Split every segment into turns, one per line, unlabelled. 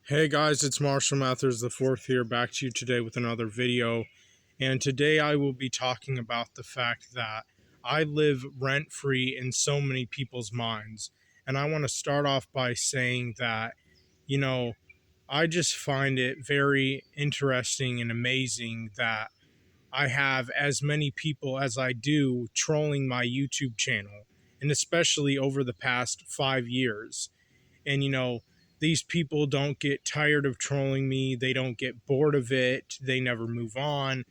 Hey guys, it's Marshall Mathers the fourth here, back to you today with another video. And today I will be talking about the fact that I live rent-free in so many people's minds. And I want to start off by saying that, you know, I just find it very interesting and amazing that I have as many people as I do trolling my YouTube channel, and especially over the past 5 years. And these people don't get tired of trolling me, they don't get bored of it, they never move on,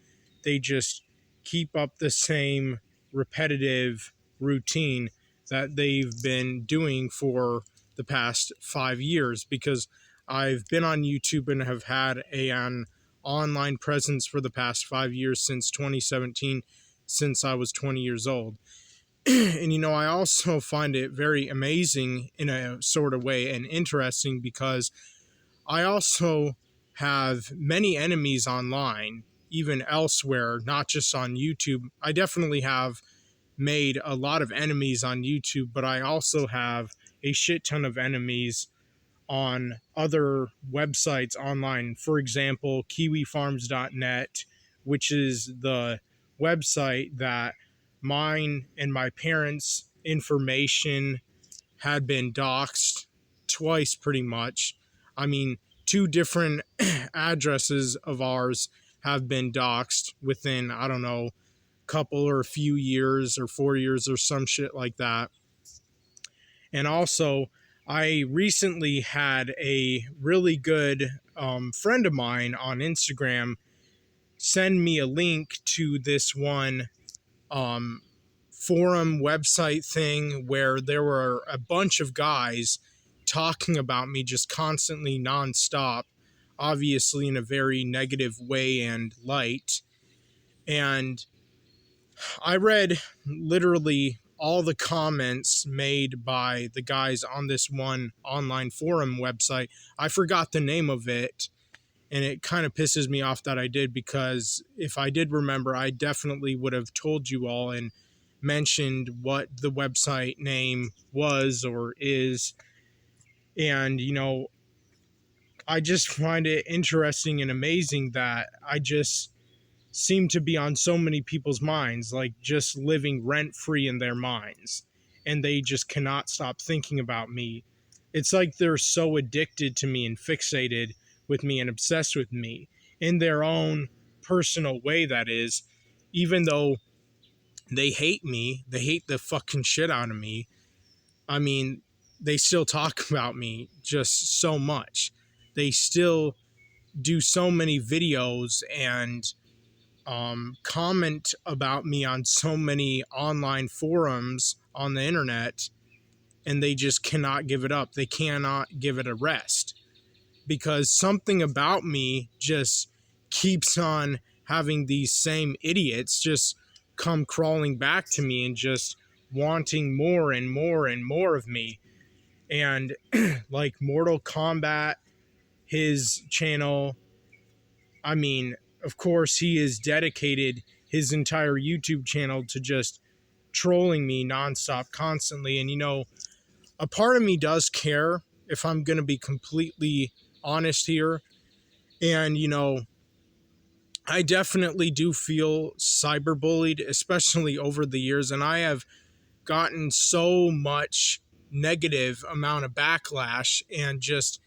they just keep up the same repetitive routine that they've been doing for the past 5 years, because I've been on YouTube and have had an online presence for the past 5 years, since 2017, since I was 20 years old. And I also find it very amazing in a sort of way, and interesting, because I also have many enemies online, even elsewhere, not just on YouTube. I definitely have made a lot of enemies on YouTube, but I also have a shit ton of enemies on other websites online. For example, kiwifarms.net, which is the website that mine and my parents' information had been doxxed twice, pretty much. I mean, two different addresses of ours have been doxxed within, I don't know, couple or a few years or 4 years or some shit like that. And also, I recently had a really good friend of mine on Instagram send me a link to this one forum website thing where there were a bunch of guys talking about me just constantly nonstop, obviously in a very negative way and light. And I read literally all the comments made by the guys on this one online forum website. I forgot the name of it, and it kind of pisses me off that I did, because if I did remember, I definitely would have told you all and mentioned what the website name was or is. And I just find it interesting and amazing that I just seem to be on so many people's minds, like just living rent free in their minds, and they just cannot stop thinking about me. It's like they're so addicted to me and fixated with me and obsessed with me in their own personal way, that is. Even though they hate me, they hate the fucking shit out of me, I mean, they still talk about me just so much. They still do so many videos and comment about me on so many online forums on the internet, and they just cannot give it up. They cannot give it a rest, because something about me just keeps on having these same idiots just come crawling back to me and just wanting more and more and more of me. And like Mortal Kombat, his channel, I mean, of course, he has dedicated his entire YouTube channel to just trolling me nonstop, constantly. And, a part of me does care, if I'm going to be completely honest here. And, I definitely do feel cyberbullied, especially over the years. And I have gotten so much negative amount of backlash and just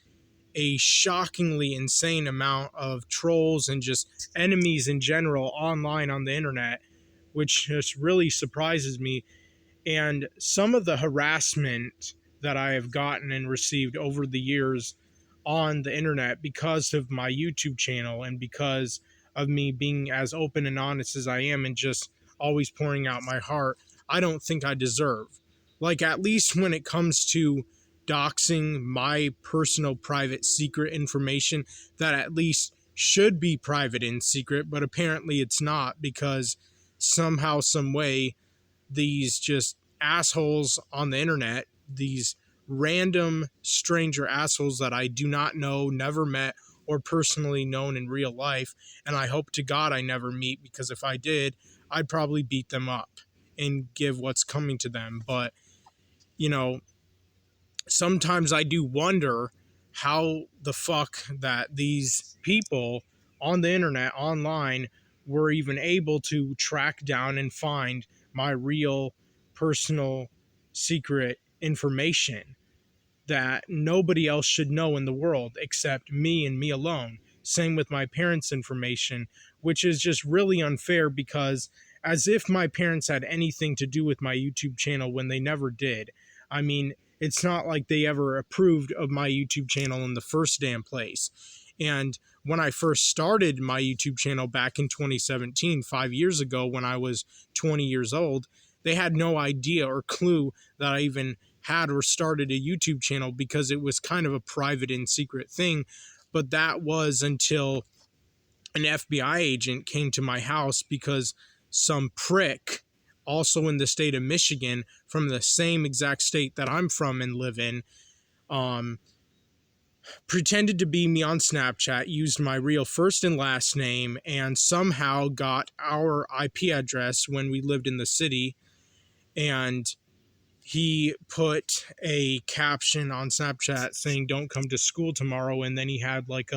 a shockingly insane amount of trolls and just enemies in general online on the internet, which just really surprises me. And some of the harassment that I have gotten and received over the years on the internet, because of my YouTube channel and because of me being as open and honest as I am and just always pouring out my heart, I don't think I deserve. Like, at least when it comes to doxing my personal private secret information, that at least should be private and secret, but apparently it's not, because somehow, some way, these just assholes on the internet, these random stranger assholes that I do not know, never met, or personally known in real life, and I hope to God I never meet, because if I did, I'd probably beat them up and give what's coming to them. But sometimes I do wonder how the fuck that these people on the internet, online, were even able to track down and find my real personal secret information that nobody else should know in the world except me and me alone. Same with my parents' information, which is just really unfair, because as if my parents had anything to do with my YouTube channel when they never did. I mean, it's not like they ever approved of my YouTube channel in the first damn place. And when I first started my YouTube channel back in 2017, 5 years ago, when I was 20 years old, they had no idea or clue that I even had or started a YouTube channel, because it was kind of a private and secret thing. But that was until an FBI agent came to my house, because some prick, also in the state of Michigan, from the same exact state that I'm from and live in, pretended to be me on Snapchat, used my real first and last name, and somehow got our IP address when we lived in the city. And he put a caption on Snapchat saying, "Don't come to school tomorrow." And then he had like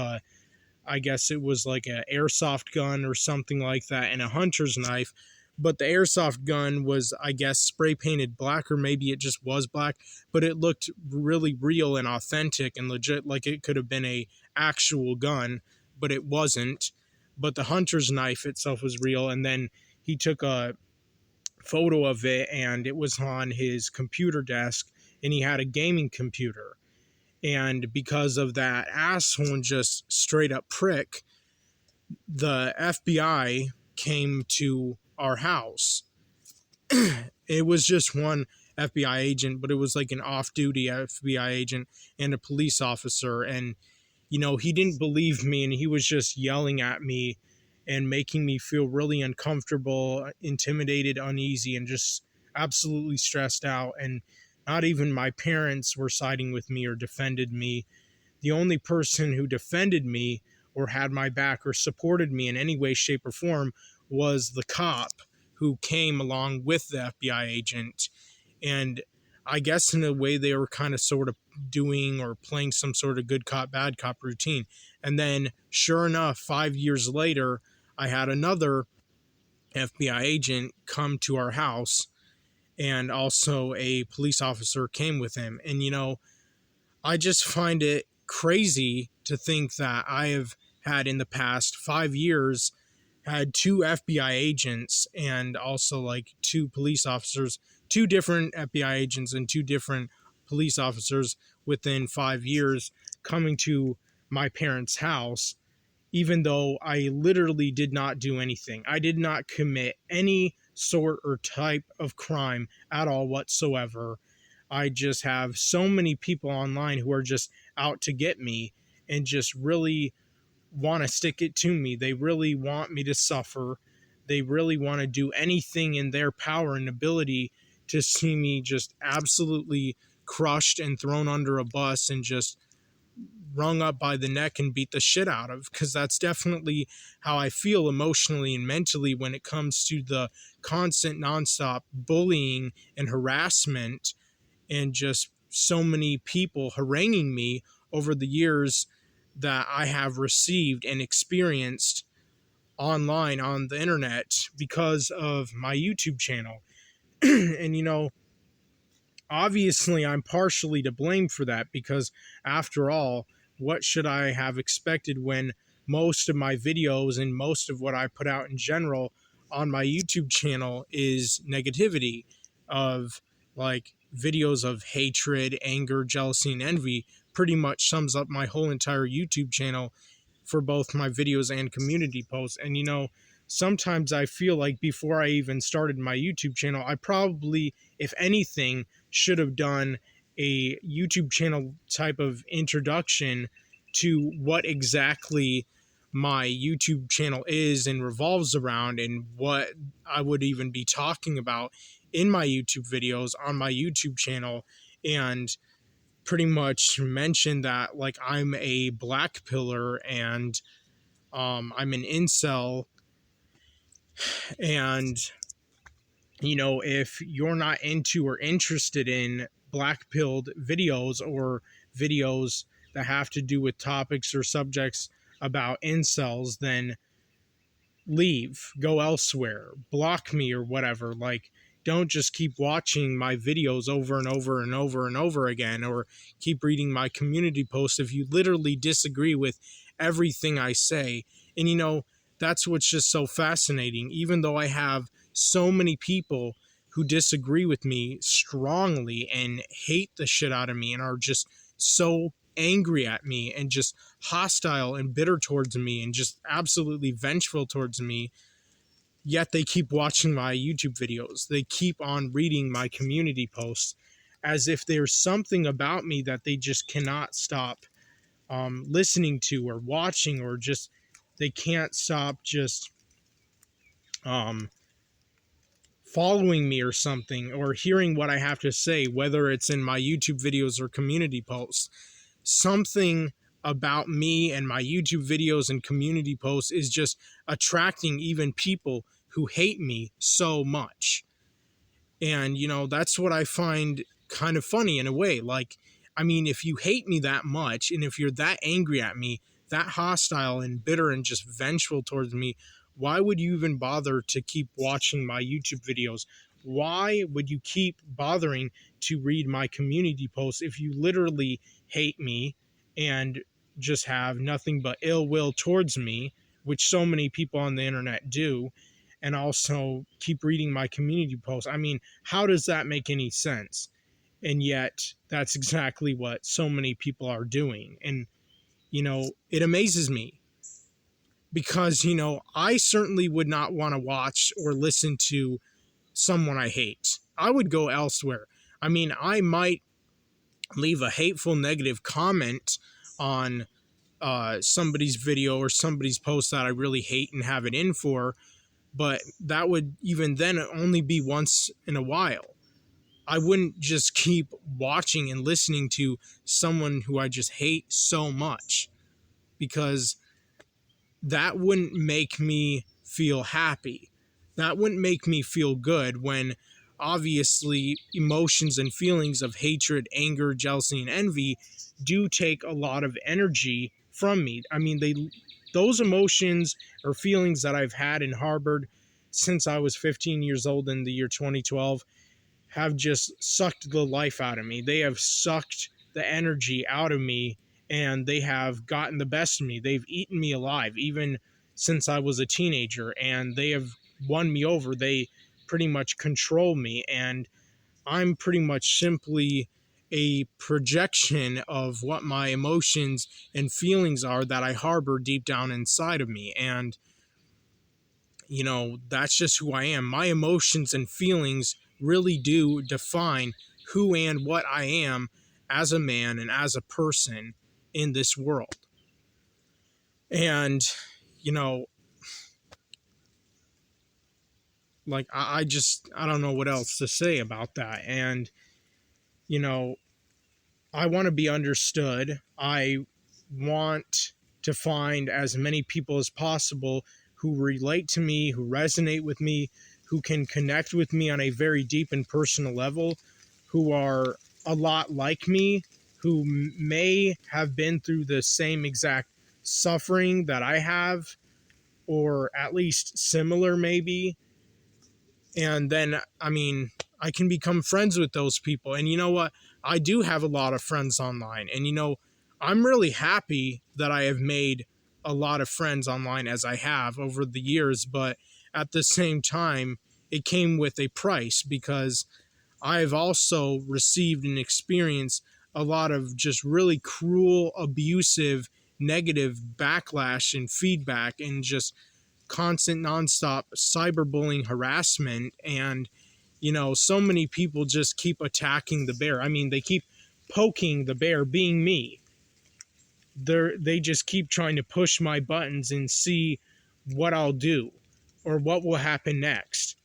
I guess it was like an airsoft gun or something like that, and a hunter's knife. But the airsoft gun was, I guess, spray painted black, or maybe it just was black, but it looked really real and authentic and legit, like it could have been a actual gun, but it wasn't. But the hunter's knife itself was real. And then he took a photo of it, and it was on his computer desk, and he had a gaming computer. And because of that asshole and just straight up prick, the FBI came to our house. It was just one FBI agent, but it was like an off-duty FBI agent and a police officer. And he didn't believe me, and he was just yelling at me and making me feel really uncomfortable, intimidated, uneasy, and just absolutely stressed out. And not even my parents were siding with me or defended me. The only person who defended me or had my back or supported me in any way, shape, or form was the cop who came along with the FBI agent. And I guess in a way they were kind of sort of doing or playing some sort of good cop, bad cop routine. And then sure enough, 5 years later, I had another FBI agent come to our house, and also a police officer came with him. And, I just find it crazy to think that I have had in the past 5 years had two FBI agents and also like two police officers, two different FBI agents and two different police officers within 5 years coming to my parents' house, even though I literally did not do anything. I did not commit any sort or type of crime at all whatsoever. I just have so many people online who are just out to get me and just really want to stick it to me. They really want me to suffer. They really want to do anything in their power and ability to see me just absolutely crushed and thrown under a bus and just wrung up by the neck and beat the shit out of, because that's definitely how I feel emotionally and mentally when it comes to the constant nonstop bullying and harassment, and just so many people haranguing me over the years that I have received and experienced online on the internet because of my YouTube channel. And obviously I'm partially to blame for that, because after all, what should I have expected when most of my videos and most of what I put out in general on my YouTube channel is negativity, of like videos of hatred, anger, jealousy, and envy. Pretty much sums up my whole entire YouTube channel for both my videos and community posts. And sometimes I feel like before I even started my YouTube channel, I probably, if anything, should have done a YouTube channel type of introduction to what exactly my YouTube channel is and revolves around, and what I would even be talking about in my YouTube videos on my YouTube channel, and pretty much mention that like I'm a black pillar, and I'm an incel. And if you're not into or interested in black pilled videos, or videos that have to do with topics or subjects about incels, then leave, go elsewhere, block me or whatever. Like, don't just keep watching my videos over and over and over and over again, or keep reading my community posts if you literally disagree with everything I say. And that's what's just so fascinating. Even though I have so many people who disagree with me strongly and hate the shit out of me and are just so angry at me and just hostile and bitter towards me and just absolutely vengeful towards me, yet they keep watching my YouTube videos. They keep on reading my community posts as if there's something about me that they just cannot stop listening to or watching, or just they can't stop just following me or something, or hearing what I have to say, whether it's in my YouTube videos or community posts. Something about me and my YouTube videos and community posts is just attracting even people who hate me so much. And, that's what I find kind of funny in a way. Like, I mean, if you hate me that much, and if you're that angry at me, that hostile and bitter and just vengeful towards me, why would you even bother to keep watching my YouTube videos? Why would you keep bothering to read my community posts if you literally hate me and just have nothing but ill will towards me, which so many people on the internet do, and also keep reading my community posts? I mean, how does that make any sense? And yet, that's exactly what so many people are doing. And, it amazes me because, I certainly would not want to watch or listen to someone I hate. I would go elsewhere. I mean, I might leave a hateful, negative comment on somebody's video or somebody's post that I really hate and have it in for, but that would even then only be once in a while. I wouldn't just keep watching and listening to someone who I just hate so much, because that wouldn't make me feel happy. That wouldn't make me feel good when obviously emotions and feelings of hatred, anger, jealousy, and envy do take a lot of energy from me. I mean, those emotions or feelings that I've had and harbored since I was 15 years old in the year 2012 have just sucked the life out of me. They have sucked the energy out of me, and they have gotten the best of me. They've eaten me alive, even since I was a teenager, and they have won me over. They pretty much control me, and I'm pretty much simply a projection of what my emotions and feelings are that I harbor deep down inside of me. And that's just who I am. My emotions and feelings really do define who and what I am as a man and as a person in this world. And, like, I don't know what else to say about that. And, I want to be understood. I want to find as many people as possible who relate to me, who resonate with me, who can connect with me on a very deep and personal level, who are a lot like me, who may have been through the same exact suffering that I have, or at least similar maybe. And then, I mean, I can become friends with those people. And you know what? I do have a lot of friends online. And, I'm really happy that I have made a lot of friends online as I have over the years. But at the same time, it came with a price, because I've also received and experienced a lot of just really cruel, abusive, negative backlash and feedback, and just constant nonstop cyberbullying harassment. And so many people just keep attacking the bear. I mean, they keep poking the bear, being me. They just keep trying to push my buttons and see what I'll do or what will happen next.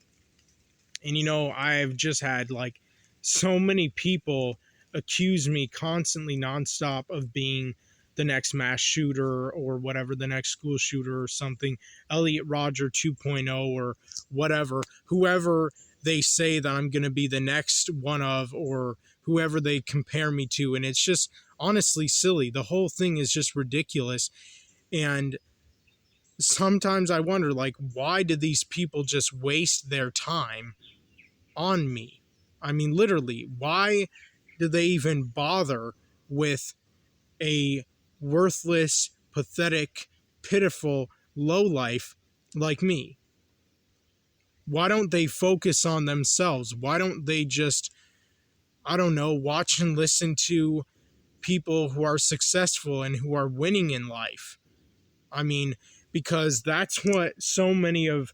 And I've just had like so many people accuse me constantly nonstop of being the next mass shooter or whatever, the next school shooter or something, Elliot Rodger 2.0 or whatever, whoever they say that I'm going to be the next one of, or whoever they compare me to. And it's just honestly silly. The whole thing is just ridiculous. And sometimes I wonder, like, why do these people just waste their time on me? I mean, literally, why do they even bother with a worthless, pathetic, pitiful lowlife like me? Why don't they focus on themselves? Why don't they just, I don't know, watch and listen to people who are successful and who are winning in life? I mean, because that's what so many of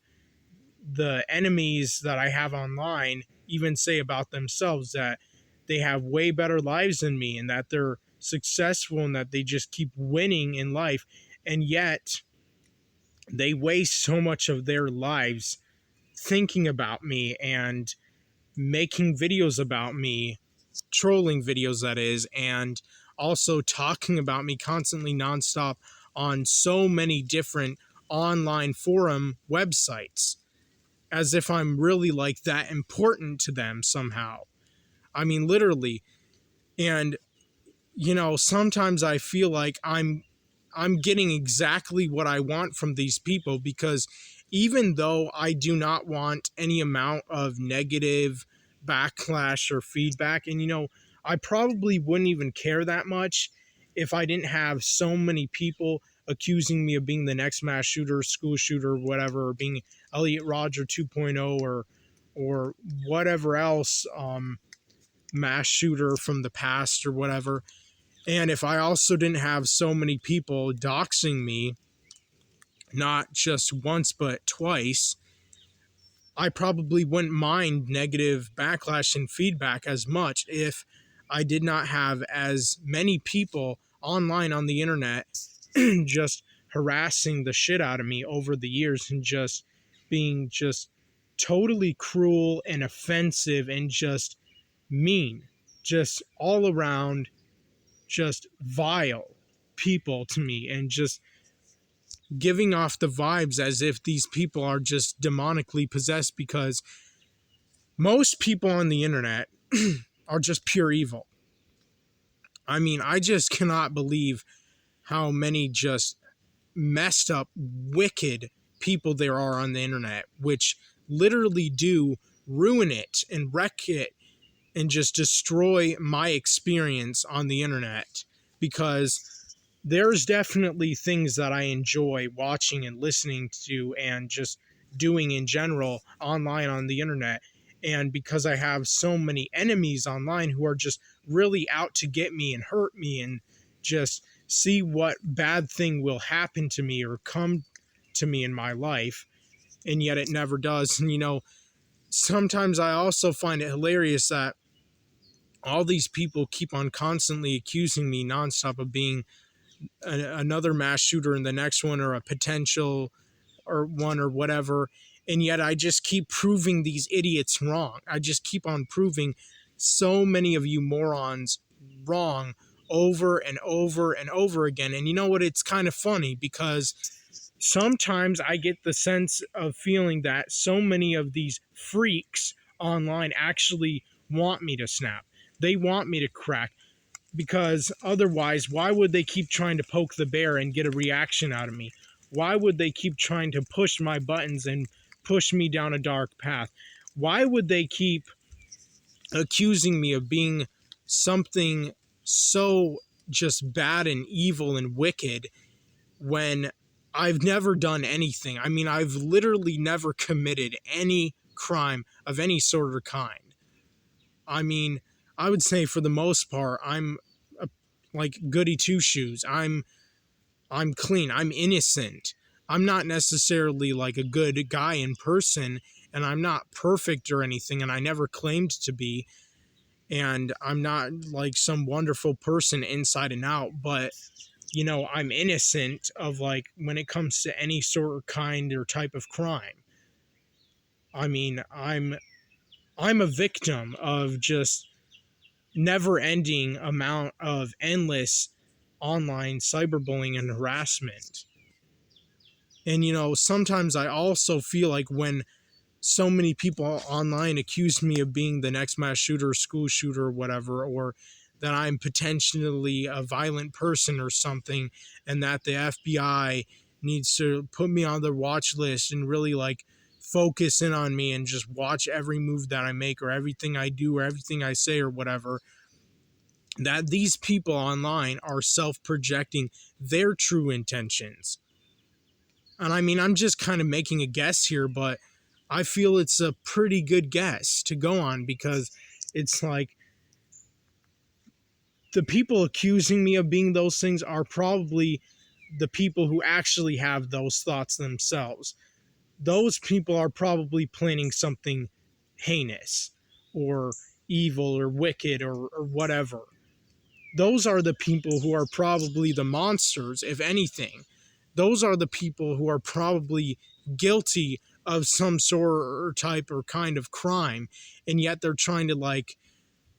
the enemies that I have online even say about themselves, that they have way better lives than me and that they're successful and that they just keep winning in life. And yet they waste so much of their lives thinking about me and making videos about me, trolling videos, that is, and also talking about me constantly nonstop on so many different online forum websites, as if I'm really like that important to them somehow. I mean, literally. And sometimes I feel like I'm getting exactly what I want from these people, because even though I do not want any amount of negative backlash or feedback, and I probably wouldn't even care that much if I didn't have so many people accusing me of being the next mass shooter, school shooter, whatever, or being Elliot Rodger 2.0, or whatever else, mass shooter from the past or whatever. And if I also didn't have so many people doxing me, not just once but twice, I probably wouldn't mind negative backlash and feedback as much if I did not have as many people online on the internet just harassing the shit out of me over the years and just being just totally cruel and offensive and just mean, just all around, just vile people to me, and just giving off the vibes as if these people are just demonically possessed, because most people on the internet are just pure evil. I mean, I just cannot believe how many just messed up, wicked people there are on the internet, which literally do ruin it and wreck it and just destroy my experience on the internet. Because there's definitely things that I enjoy watching and listening to and just doing in general online on the internet. And because I have so many enemies online who are just really out to get me and hurt me and just see what bad thing will happen to me or come to me in my life, and yet it never does. And sometimes I also find it hilarious that all these people keep on constantly accusing me nonstop of being another mass shooter in the next one, or a potential or one or whatever. And yet I just keep proving these idiots wrong. I just keep on proving so many of you morons wrong over and over and over again. And you know what? It's kind of funny, because sometimes I get the sense of feeling that so many of these freaks online actually want me to snap. They want me to crack, because otherwise, why would they keep trying to poke the bear and get a reaction out of me? Why would they keep trying to push my buttons and push me down a dark path? Why would they keep accusing me of being something so just bad and evil and wicked when I've never done anything? I mean, I've literally never committed any crime of any sort or kind. I mean, I would say for the most part, I'm like goody two shoes. I'm clean. I'm innocent. I'm not necessarily like a good guy in person, and I'm not perfect or anything, and I never claimed to be. And I'm not like some wonderful person inside and out, but I'm innocent of, like, when it comes to any sort of kind or type of crime. I mean, I'm a victim of just never-ending amount of endless online cyberbullying and harassment. And sometimes I also feel like when so many people online accuse me of being the next mass shooter, school shooter, or whatever, or that I'm potentially a violent person or something, and that the FBI needs to put me on their watch list and really like focus in on me and just watch every move that I make or everything I do or everything I say or whatever, that these people online are self-projecting their true intentions. And I mean, I'm just kind of making a guess here, but I feel it's a pretty good guess to go on, because it's like the people accusing me of being those things are probably the people who actually have those thoughts themselves. Those people are probably planning something heinous or evil or wicked or whatever. Those are the people who are probably the monsters, if anything. Those are the people who are probably guilty of some sort or type or kind of crime, and yet they're trying to like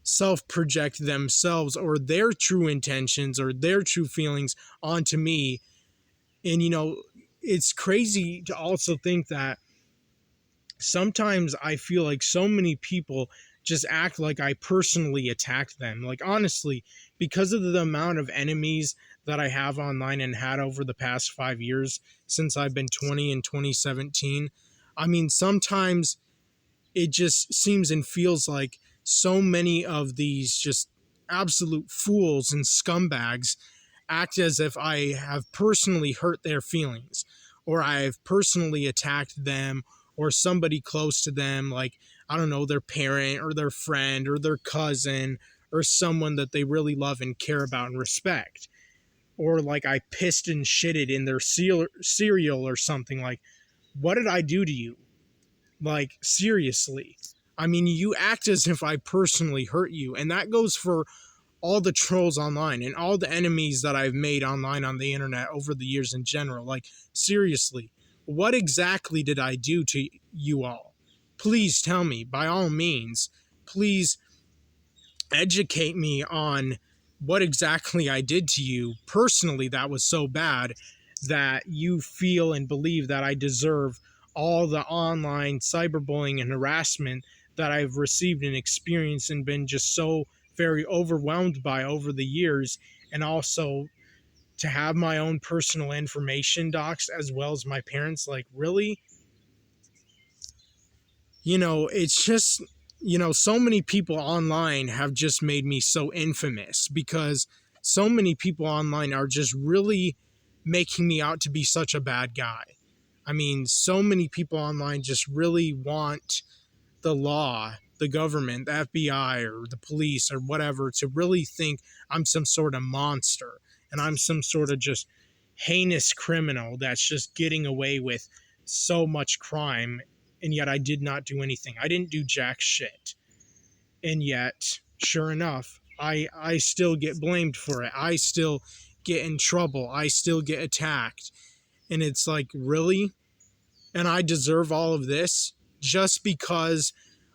self-project themselves or their true intentions or their true feelings onto me. And it's crazy to also think that sometimes I feel like so many people just act like I personally attacked them. Like, honestly, because of the amount of enemies that I have online and had over the past 5 years since I've been 20 in 2017, I mean, sometimes it just seems and feels like so many of these just absolute fools and scumbags act as if I have personally hurt their feelings, or I have personally attacked them or somebody close to them, like, I don't know, their parent or their friend or their cousin or someone that they really love and care about and respect. Or like I pissed and shitted in their cereal or something. Like, what did I do to you? Like, seriously. I mean, you act as if I personally hurt you. And that goes for all the trolls online and all the enemies that I've made online on the internet over the years in general. Like, seriously, what exactly did I do to you all? Please tell me, by all means. Please educate me on what exactly I did to you personally that was so bad that you feel and believe that I deserve all the online cyberbullying and harassment that I've received and experienced and been just so very overwhelmed by over the years. And also to have my own personal information doxed as well as my parents. Like, really? It's just, so many people online have just made me so infamous, because so many people online are just really making me out to be such a bad guy. I mean, so many people online just really want the law, the government, the FBI, or the police, or whatever, to really think I'm some sort of monster and I'm some sort of just heinous criminal that's just getting away with so much crime. And yet I did not do anything. I didn't do jack shit. And yet, sure enough, I still get blamed for it. I still get in trouble. I still get attacked. And it's like, really? And I deserve all of this just because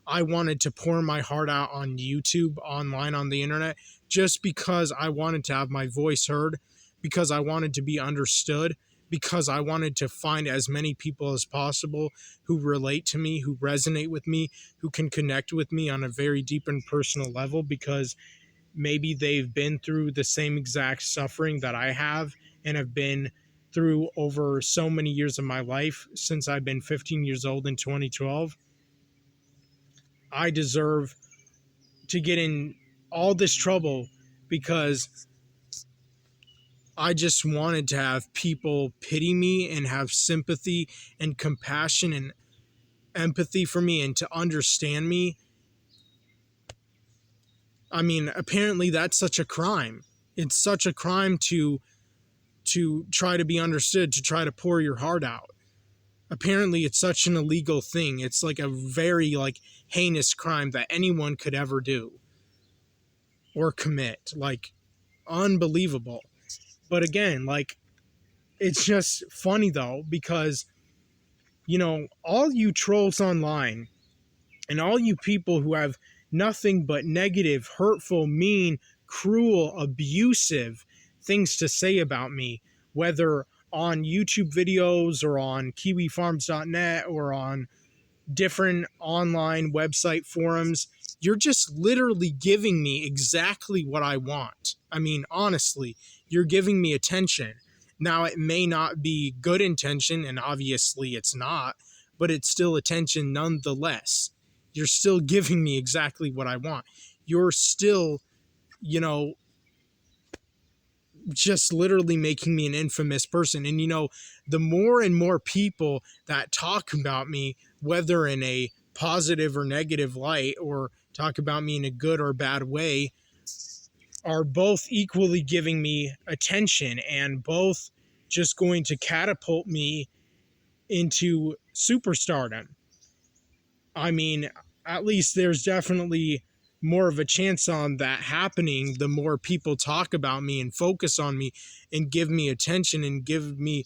I wanted to pour my heart out on YouTube, online, on the internet, just because I wanted to have my voice heard, because I wanted to be understood, because I wanted to find as many people as possible who relate to me, who resonate with me, who can connect with me on a very deep and personal level, because maybe they've been through the same exact suffering that I have and have been through over so many years of my life since I've been 15 years old in 2012. I deserve to get in all this trouble because I just wanted to have people pity me and have sympathy and compassion and empathy for me and to understand me. I mean, apparently that's such a crime. It's such a crime to try to be understood, to try to pour your heart out. Apparently it's such an illegal thing. It's like a very like heinous crime that anyone could ever do or commit. Like, unbelievable. But again, like, it's just funny though, because all you trolls online and all you people who have nothing but negative, hurtful, mean, cruel, abusive things to say about me, whether on YouTube videos or on kiwifarms.net or on different online website forums, you're just literally giving me exactly what I want. I mean, honestly, you're giving me attention. Now, it may not be good intention, and obviously it's not, but it's still attention nonetheless. You're still giving me exactly what I want. You're still, you know, just literally making me an infamous person. And, the more and more people that talk about me, whether in a positive or negative light, or talk about me in a good or bad way, are both equally giving me attention and both just going to catapult me into superstardom. I mean, at least there's definitely more of a chance on that happening the more people talk about me and focus on me and give me attention and give me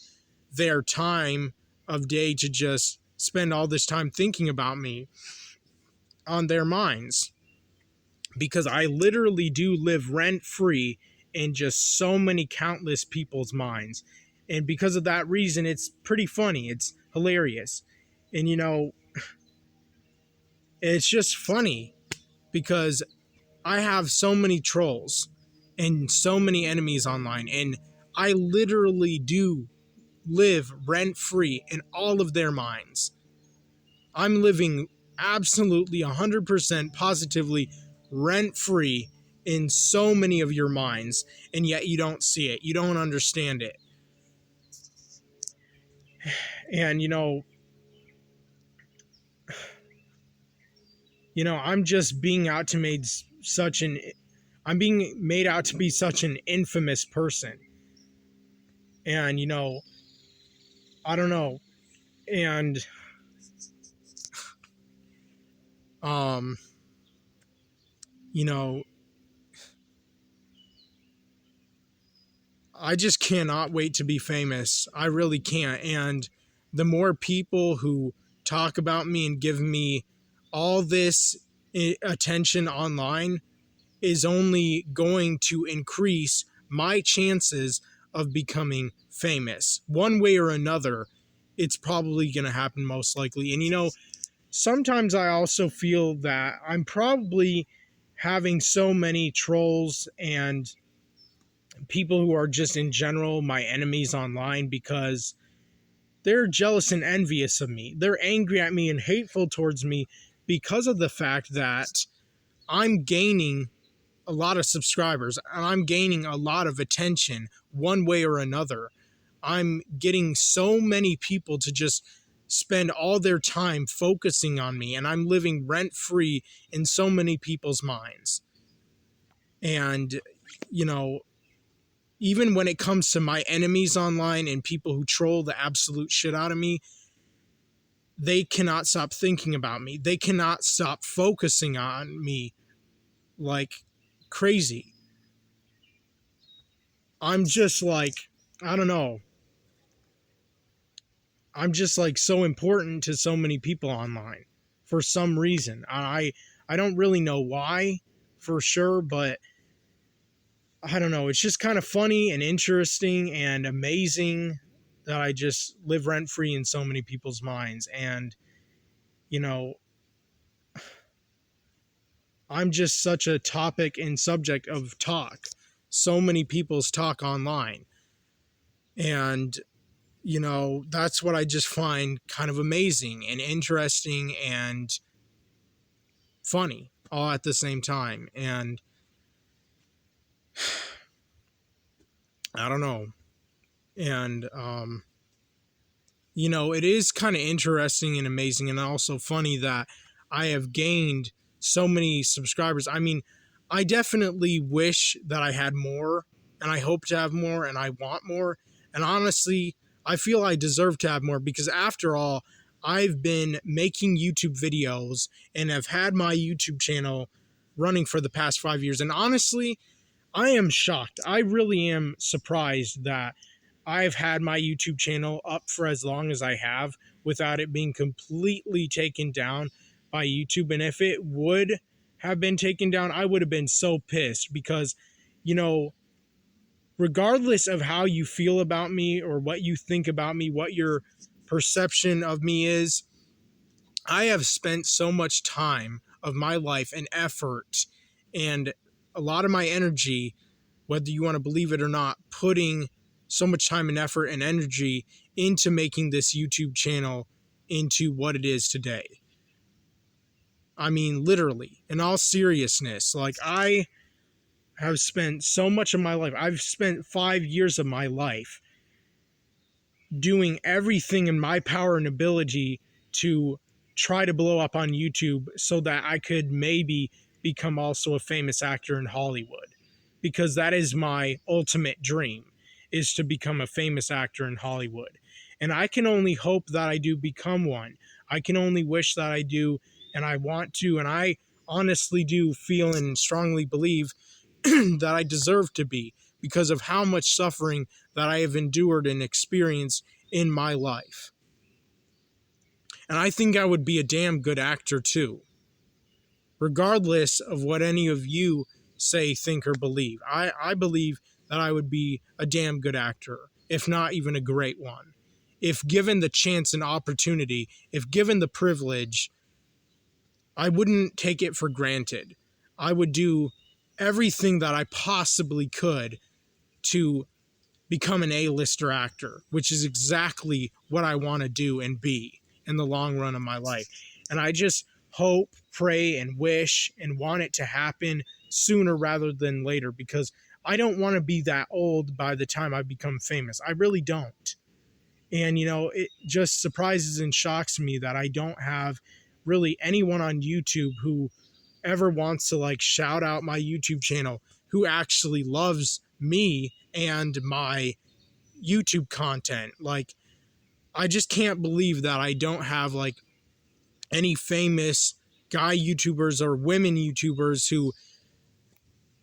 their time of day to just spend all this time thinking about me on their minds. Because I literally do live rent free in just so many countless people's minds. And because of that reason, it's pretty funny. It's hilarious. And, it's just funny because I have so many trolls and so many enemies online, and I literally do live rent free in all of their minds. I'm living absolutely 100% positively rent free in so many of your minds, and yet you don't see it. You don't understand it. And I'm just being out to made such an I'm being made out to be such an infamous person. And I don't know. And um you know I just cannot wait to be famous. I really can't. And the more people who talk about me and give me all this attention online is only going to increase my chances of becoming famous. One way or another, it's probably going to happen most likely. And sometimes I also feel that I'm probably having so many trolls and people who are just in general my enemies online because they're jealous and envious of me. They're angry at me and hateful towards me because of the fact that I'm gaining a lot of subscribers and I'm gaining a lot of attention one way or another. I'm getting so many people to just spend all their time focusing on me, and I'm living rent free in so many people's minds. And, even when it comes to my enemies online and people who troll the absolute shit out of me, they cannot stop thinking about me. They cannot stop focusing on me like crazy. I'm just like, I don't know. I'm just like so important to so many people online for some reason. I don't really know why for sure, but I don't know. It's just kind of funny and interesting and amazing that I just live rent free in so many people's minds. And, you know, I'm just such a topic and subject of talk. So many people's talk online. And, that's what I just find kind of amazing and interesting and funny all at the same time. And I don't know. And, it is kind of interesting and amazing and also funny that I have gained so many subscribers. I mean, I definitely wish that I had more, and I hope to have more, and I want more. And honestly, I feel I deserve to have more because after all, I've been making YouTube videos and have had my YouTube channel running for the past 5 years. And honestly, I am shocked. I really am surprised that I've had my YouTube channel up for as long as I have without it being completely taken down by YouTube. And if it would have been taken down, I would have been so pissed because, regardless of how you feel about me or what you think about me, what your perception of me is, I have spent so much time of my life and effort and a lot of my energy, whether you want to believe it or not, putting so much time and effort and energy into making this YouTube channel into what it is today. I mean, literally, in all seriousness, like I have spent so much of my life, I've spent 5 years of my life doing everything in my power and ability to try to blow up on YouTube so that I could maybe become also a famous actor in Hollywood, because that is my ultimate dream, is to become a famous actor in Hollywood. And I can only hope that I do become one. I can only wish that I do, and I want to, and I honestly do feel and strongly believe that I deserve to be, because of how much suffering that I have endured and experienced in my life. And I think I would be a damn good actor too, regardless of what any of you say, think, or believe. I believe that I would be a damn good actor, if not even a great one. If given the chance and opportunity, if given the privilege, I wouldn't take it for granted. I would do everything that I possibly could to become an A-lister actor, which is exactly what I want to do and be in the long run of my life. And I just hope, pray, and wish and want it to happen sooner rather than later, because I don't want to be that old by the time I become famous. I really don't. And, you know, it just surprises and shocks me that I don't have really anyone on YouTube who ever wants to like shout out my YouTube channel, who actually loves me and my YouTube content. Like, I just can't believe that I don't have like any famous guy YouTubers or women YouTubers who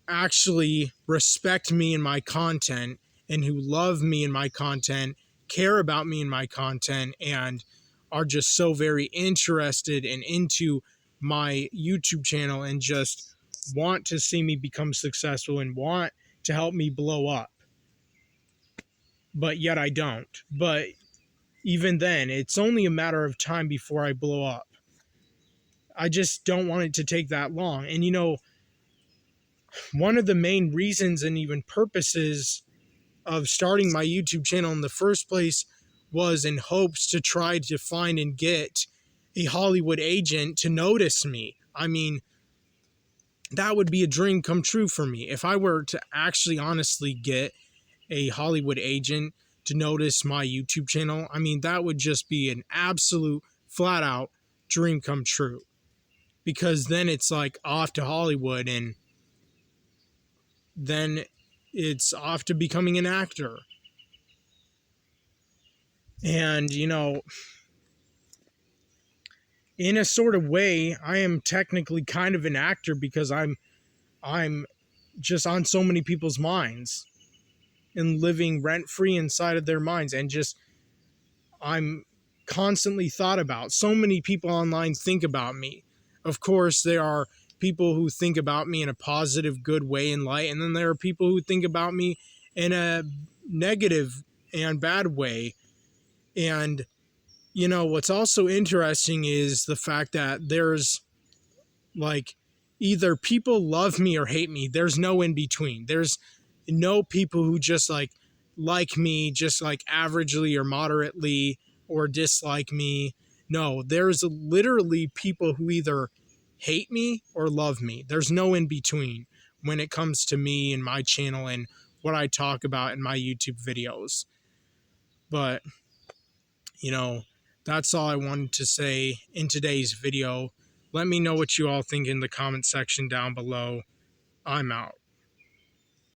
actually respect me and my content, and who love me and my content, care about me and my content, and are just so very interested and into my YouTube channel and just want to see me become successful and want to help me blow up. But yet I don't. But even then, it's only a matter of time before I blow up. I just don't want it to take that long. And you know, one of the main reasons and even purposes of starting my YouTube channel in the first place was in hopes to try to find and get a Hollywood agent to notice me. I mean, that would be a dream come true for me. If I were to actually honestly get a Hollywood agent to notice my YouTube channel, I mean, that would just be an absolute flat out dream come true. Because then it's like off to Hollywood, and then it's off to becoming an actor. And, you know, in a sort of way, I am technically kind of an actor, because I'm just on so many people's minds and living rent-free inside of their minds, and just I'm constantly thought about. So many people online think about me. Of course, there are people who think about me in a positive, good way and light, and then there are people who think about me in a negative and bad way. And, you know, what's also interesting is the fact that there's like either people love me or hate me. There's no in between. There's no people who just like me just like averagely or moderately, or dislike me. No, there's literally people who either hate me or love me. There's no in between when it comes to me and my channel and what I talk about in my YouTube videos. But, you know, that's all I wanted to say in today's video. Let me know what you all think in the comment section down below. I'm out.